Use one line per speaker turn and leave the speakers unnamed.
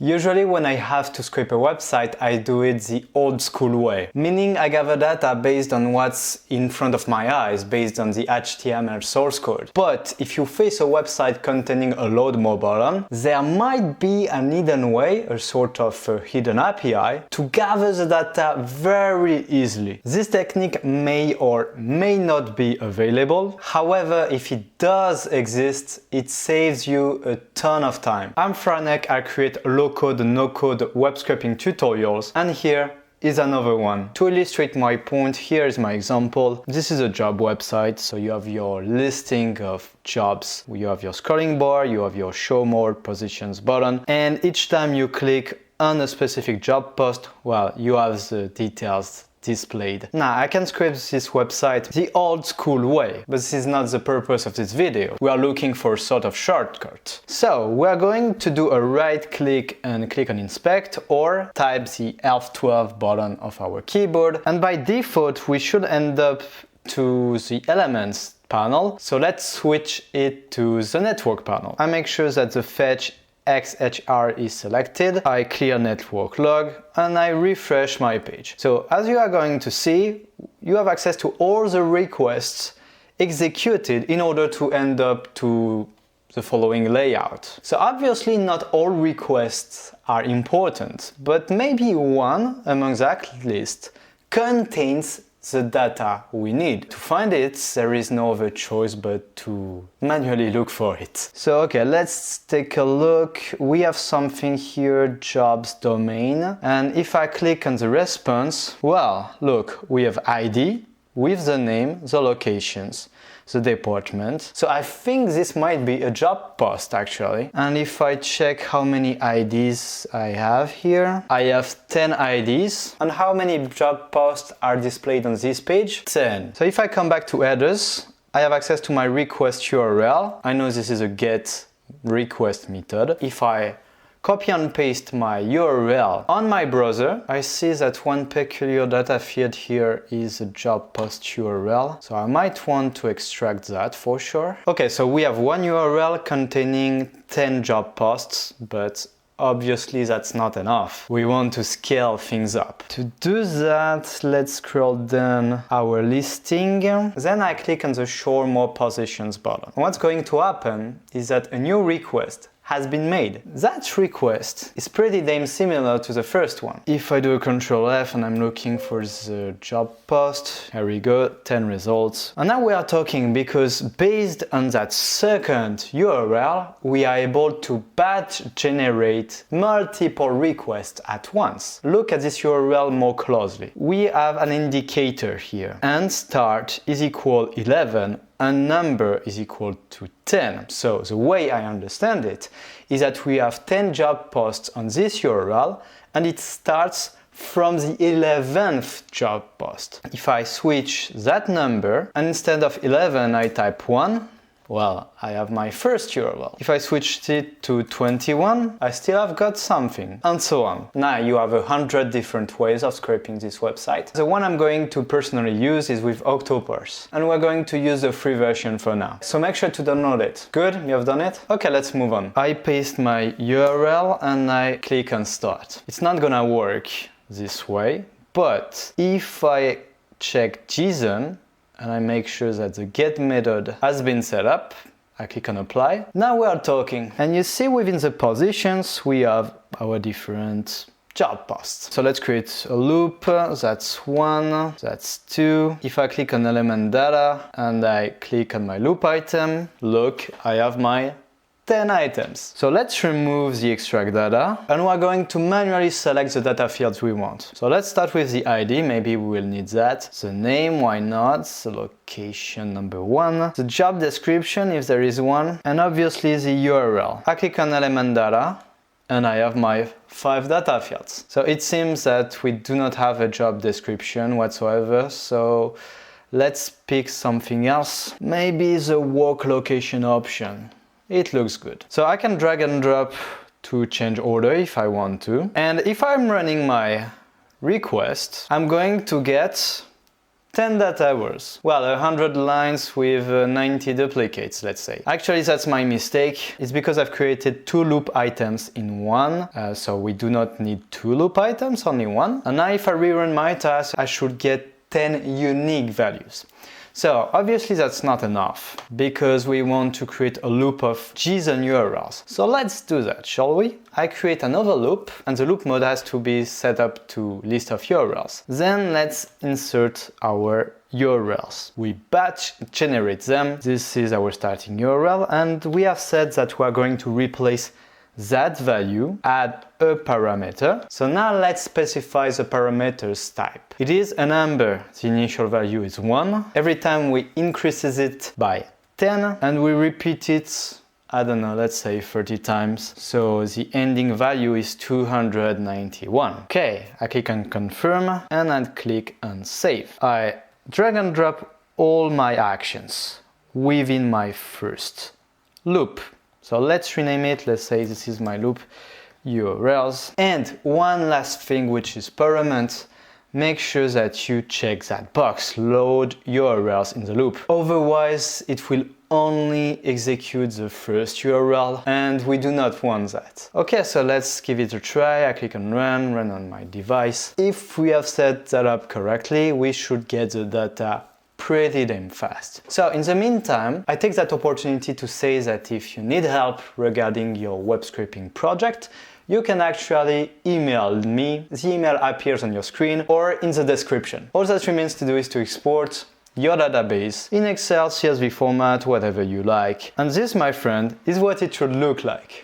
Usually when I have to scrape a website, I do it the old school way, meaning I gather data based on what's in front of my eyes, based on the HTML source code. But if you face a website containing a load more button, there might be an hidden way, a sort of a hidden API, to gather the data very easily. This technique may or may not be available. However, if it does exist, it saves you a ton of time. I'm Franek, I create low-code, no-code web scraping tutorials, and here is another one. To illustrate my point, here is my example. This is a job website, so you have your listing of jobs, you have your scrolling bar, you have your show more positions button, and each time you click on a specific job post, well, you have the details displayed. Now, I can scrape this website the old school way, but this is not the purpose of this video. We are looking for a sort of shortcut. So, we are going to do a right click and click on inspect, or type the F12 button of our keyboard, and by default we should end up to the elements panel. So let's switch it to the network panel. I make sure that the fetch XHR is selected, I clear network log, and I refresh my page. So as you are going to see, you have access to all the requests executed in order to end up to the following layout. So obviously not all requests are important, but maybe one among that list contains the data we need. To find it, there is no other choice but to manually look for it. So okay, let's take a look. We have something here, jobs domain, and if I click on the response, well, look, we have ID with the name, the locations, the department. So I think this might be a job post actually. And if I check how many IDs I have here, I have 10 IDs. And how many job posts are displayed on this page? 10. So if I come back to headers, I have access to my request URL. I know this is a get request method. If I copy and paste my URL on my browser, I see that one peculiar data field here is a job post URL. So I might want to extract that for sure. Okay, so we have one URL containing 10 job posts, but obviously that's not enough. We want to scale things up. To do that, let's scroll down our listing. Then I click on the show more positions button. What's going to happen is that a new request has been made. That request is pretty damn similar to the first one. If I do a Control F and I'm looking for the job post, here we go, 10 results. And now we are talking because based on that second URL, we are able to batch generate multiple requests at once. Look at this URL more closely. We have an indicator here, and start is equal 11 and number is equal to 10. So the way I understand it is that we have 10 job posts on this URL and it starts from the 11th job post. If I switch that number and instead of 11 I type 1, well, I have my first URL. If I switched it to 21, I still have got something, and so on. Now you have 100 different ways of scraping this website. The one I'm going to personally use is with Octoparse, and we're going to use the free version for now. So make sure to download it. Good? You have done it? Okay, let's move on. I paste my URL and I click on start. It's not gonna work this way, but if I check JSON, and I make sure that the get method has been set up, I click on apply. Now we are talking. And you see within the positions, we have our different job posts. So let's create a loop. That's 1, that's 2. If I click on element data and I click on my loop item, look, I have my 10 items. So let's remove the extract data and we're going to manually select the data fields we want. So let's start with the ID, maybe we will need that. The name, why not? The location number 1. The job description if there is one. And obviously the URL. I click on element data and I have my 5 data fields. So it seems that we do not have a job description whatsoever. So let's pick something else. Maybe the work location option. It looks good. So I can drag and drop to change order if I want to. And if I'm running my request, I'm going to get 10 data hours. Well, 100 lines with 90 duplicates, let's say. Actually, that's my mistake. It's because I've created 2 loop items in one, so we do not need 2 loop items, only one. And now if I rerun my task, I should get 10 unique values. So obviously that's not enough, because we want to create a loop of JSON URLs. So let's do that, shall we? I create another loop, and the loop mode has to be set up to list of URLs. Then let's insert our URLs. We batch generate them. This is our starting URL, and we have said that we are going to replace that value, add a parameter. So now let's specify the parameters type. It is a number. The initial value is 1. Every time we increases it by 10, and we repeat it, I don't know, let's say 30 times. So the ending value is 291. Okay, I click on confirm, and I click on save. I drag and drop all my actions within my first loop. So let's rename it, let's say this is my loop URLs. And one last thing, which is paramount, make sure that you check that box, load URLs in the loop. Otherwise, it will only execute the first URL, and we do not want that. Okay, so let's give it a try. I click on run on my device. If we have set that up correctly, we should get the data pretty damn fast. So in the meantime, I take that opportunity to say that if you need help regarding your web scraping project, you can actually email me. The email appears on your screen or in the description. All that remains to do is to export your database in Excel, CSV format, whatever you like. And this, my friend, is what it should look like.